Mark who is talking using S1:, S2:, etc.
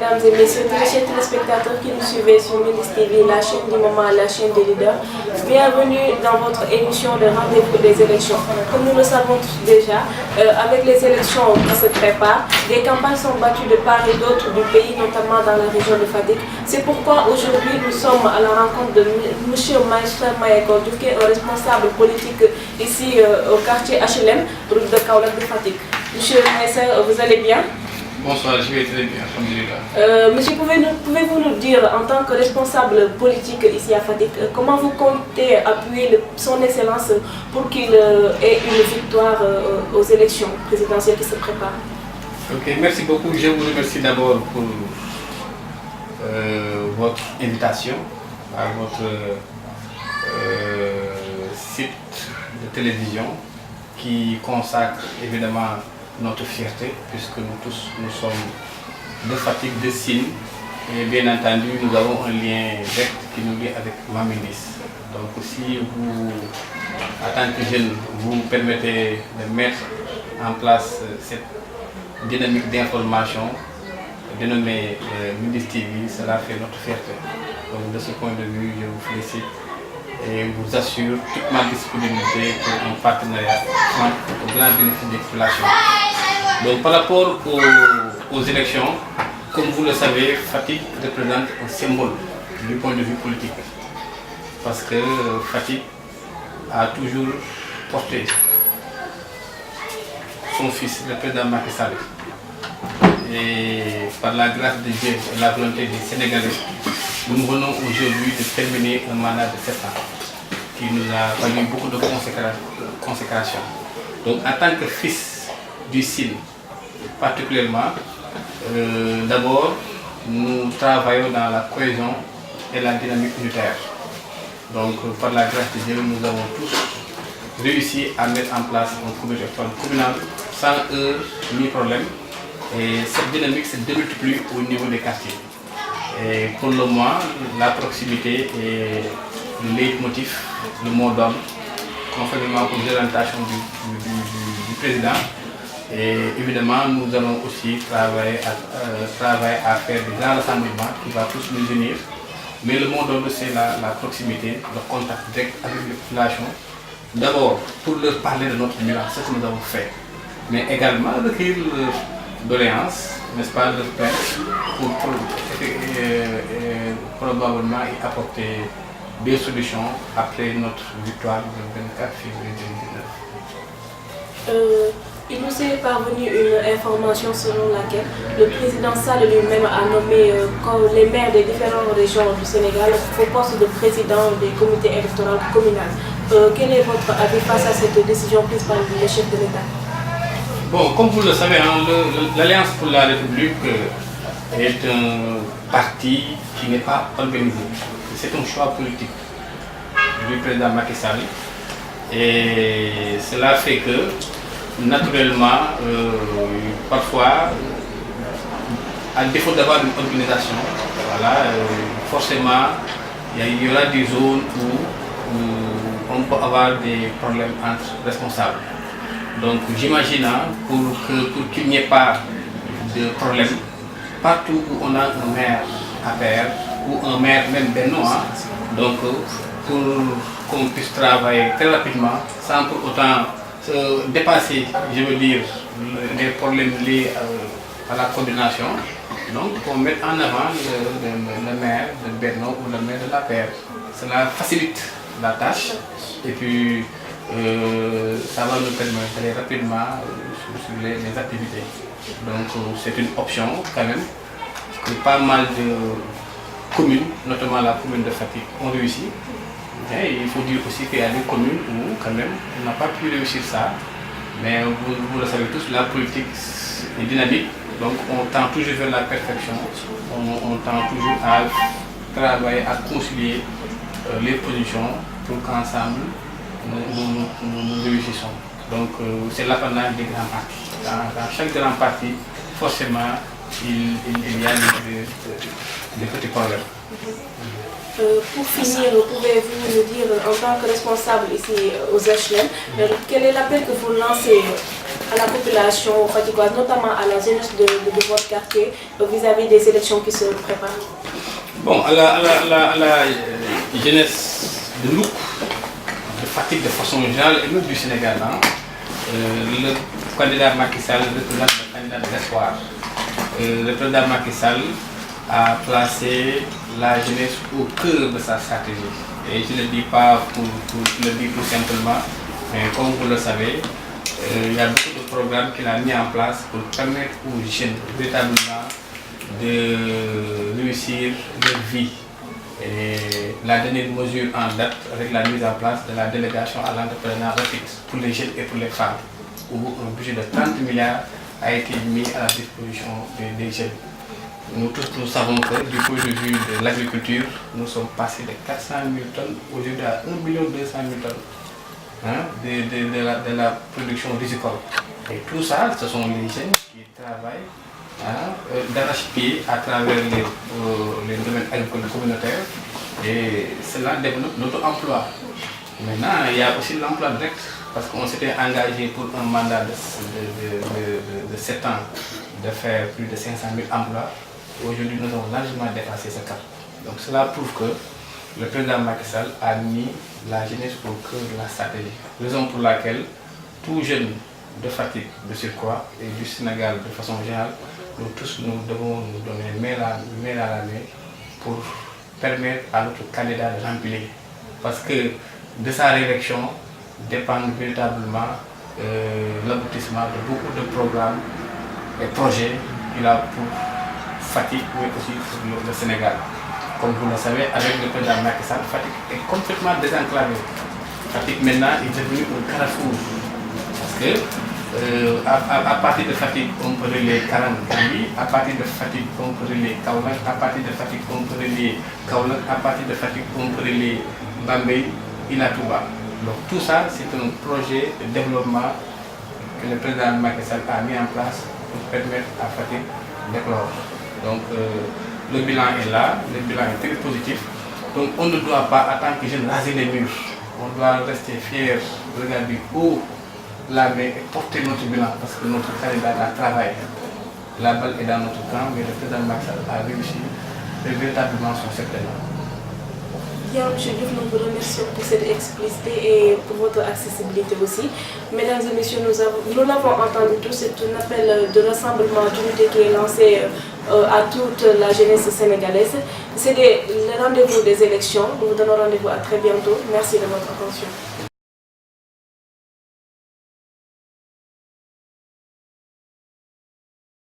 S1: mesdames et messieurs, tous les chers téléspectateurs qui nous suivez sur Mindiss TV, la chaîne du moment, la chaîne des leaders. Bienvenue dans votre émission de rendez-vous des élections. Comme nous le savons tous déjà, avec les élections qui se préparent, des campagnes sont battues de part et d'autre du pays, notamment dans la région de Fatick. C'est pourquoi aujourd'hui nous sommes à la rencontre de M. Maïssa Mayekor, qui est un responsable politique ici au quartier HLM, route de Kaolack de Fatick. Monsieur Maïssa, vous allez bien?
S2: Bonsoir, je vais très bien, alhamdoulilah.
S1: Monsieur, pouvez-vous nous dire, en tant que responsable politique ici à Fatick, comment vous comptez appuyer son excellence pour qu'il ait une victoire aux élections présidentielles qui se préparent?
S2: Ok, merci beaucoup. Je vous remercie d'abord pour votre invitation à votre site de télévision qui consacre évidemment notre fierté, puisque nous tous nous sommes de Fatick, de Sine, et bien entendu nous avons un lien direct qui nous lie avec Mindiss. Donc si vous, en tant que jeune, vous permettez de mettre en place cette dynamique d'information dénommée Mindiss TV, cela fait notre fierté. Donc de ce point de vue, je vous félicite et vous assure toute ma disponibilité pour un partenariat au grand bénéfice des populations. Donc par rapport aux élections, comme vous le savez, Fatick représente un symbole du point de vue politique. Parce que Fatick a toujours porté son fils, le président Macky Sall. Et par la grâce de Dieu et la volonté des Sénégalais, nous venons aujourd'hui de terminer un mandat de 7 ans qui nous a valu beaucoup de consécration. Donc en tant que fils du Sine, particulièrement, d'abord, nous travaillons dans la cohésion et la dynamique unitaire. Donc, par la grâce de Dieu, nous avons tous réussi à mettre en place un comité communal sans heurts ni problème. Et cette dynamique se démultiplie au niveau des quartiers. Et pour le moment, la proximité est le leitmotiv, le mot d'homme, conformément aux orientations du président. Et évidemment, nous allons aussi travailler à faire des grands rassemblements qui vont tous nous unir. Mais le mot d'ordre, c'est la proximité, le contact direct avec les populations. D'abord, pour leur parler de notre bilan, ce que nous avons fait. Mais également recueillir leur doléances, n'est-ce pas, leur plainte, pour probablement y apporter des solutions après notre victoire le 24 février 2019.
S1: Il nous est parvenu une information selon laquelle le président Sall lui-même a nommé les maires des différentes régions du Sénégal au poste de président des comités électoraux communaux. Quel est votre avis face à cette décision prise par le chef de l'État?
S2: Bon, comme vous le savez, hein, l'Alliance pour la République est un parti qui n'est pas organisé. C'est un choix politique du président Macky Sall. Et cela fait que, naturellement, parfois, à défaut d'avoir une organisation, voilà, forcément, il y aura des zones où on peut avoir des problèmes entre responsables. Donc j'imagine pour qu'il n'y ait pas de problème, partout où on a un maire à faire, ou un maire même bennois, donc pour qu'on puisse travailler très rapidement, sans pour autant dépasser, je veux dire, les problèmes liés à la coordination. Donc, on met en avant le maire de Benno ou le maire de la paire. Cela facilite la tâche et puis ça va nous permettre d'aller rapidement sur les activités. Donc, c'est une option quand même, que pas mal de communes, notamment la commune de Fatick, ont réussi. Et il faut dire aussi qu'il y a des communes où quand même on n'a pas pu réussir ça. Mais vous le savez tous, la politique est dynamique, donc on tend toujours vers la perfection, on tend toujours à travailler, à concilier les positions pour qu'ensemble nous réussissons. Donc c'est l'apanage des grands partis. Dans chaque grand parti, forcément, il y a des petits problèmes.
S1: Pour finir, pouvez-vous nous dire, en tant que responsable ici aux HLM, quel est l'appel que vous lancez à la population faticoise, notamment à la jeunesse de votre quartier, vis-à-vis des élections qui se préparent?
S2: Bon, à la jeunesse de Louk, de Fatick de façon générale et même du Sénégal, hein, le candidat Macky Sall représente le candidat de l'espoir. Le président Macky Sall a placé la jeunesse au cœur de sa stratégie. Et je ne le dis pas pour le dire tout simplement, mais comme vous le savez, il y a beaucoup de programmes qu'il a mis en place pour permettre aux jeunes véritablement de réussir leur vie. Et la dernière mesure en date avec la mise en place de la délégation à l'entrepreneuriat rapide pour les jeunes et pour les femmes, où un budget de 30 milliards a été mis à la disposition des jeunes. Nous tous nous savons que du point de vue de l'agriculture, nous sommes passés de 400 000 tonnes aujourd'hui à 1 200 000 tonnes, hein, de la production risicole. Et tout ça, ce sont les jeunes qui travaillent, hein, d'arrache-pied à travers les domaines agricoles communautaires, et cela développe notre emploi. Maintenant, il y a aussi l'emploi direct, parce qu'on s'était engagé pour un mandat de 7 ans de faire plus de 500 000 emplois. Aujourd'hui, nous avons largement dépassé ce cap. Donc cela prouve que le président Macky Sall a mis la jeunesse au cœur de la stratégie. Raison pour laquelle tout jeune de Fatick, de surcroît, et du Sénégal de façon générale, nous tous nous devons nous donner main à la main pour permettre à notre candidat de remplir. Parce que de sa réélection dépend véritablement l'aboutissement de beaucoup de programmes et projets qu'il a pour Fatick, mais aussi pour le Sénégal. Comme vous le savez, avec le président Macky Sall, Fatick est complètement désenclavé. Fatick maintenant est devenu un carrefour. Parce que à partir de Fatick, on peut relier Karangui, à partir de Fatick, on peut relier Kaolack, à partir de Fatick, on peut relier Kaolack, à partir de Fatick, on peut relier Bambey, Ila Touba. Donc tout ça, c'est un projet de développement que le président Macky Sall a mis en place pour permettre à Fatick d'éclore. Donc le bilan est là, le bilan est très positif. Donc on ne doit pas, en tant que jeune, raser les murs. On doit rester fier, regarder haut la main et porter notre bilan parce que notre candidat a travaillé. La balle est dans notre camp, mais le président Macky Sall a réussi véritablement son secteur.
S1: Bien, M. Diouf, nous vous remercions pour cette explicité et pour votre accessibilité aussi. Mesdames et messieurs, nous l'avons entendu tous, c'est un appel de rassemblement d'unité qui est lancé à toute la jeunesse sénégalaise. C'est le rendez-vous des élections. Nous vous donnons rendez-vous à très bientôt. Merci de votre attention.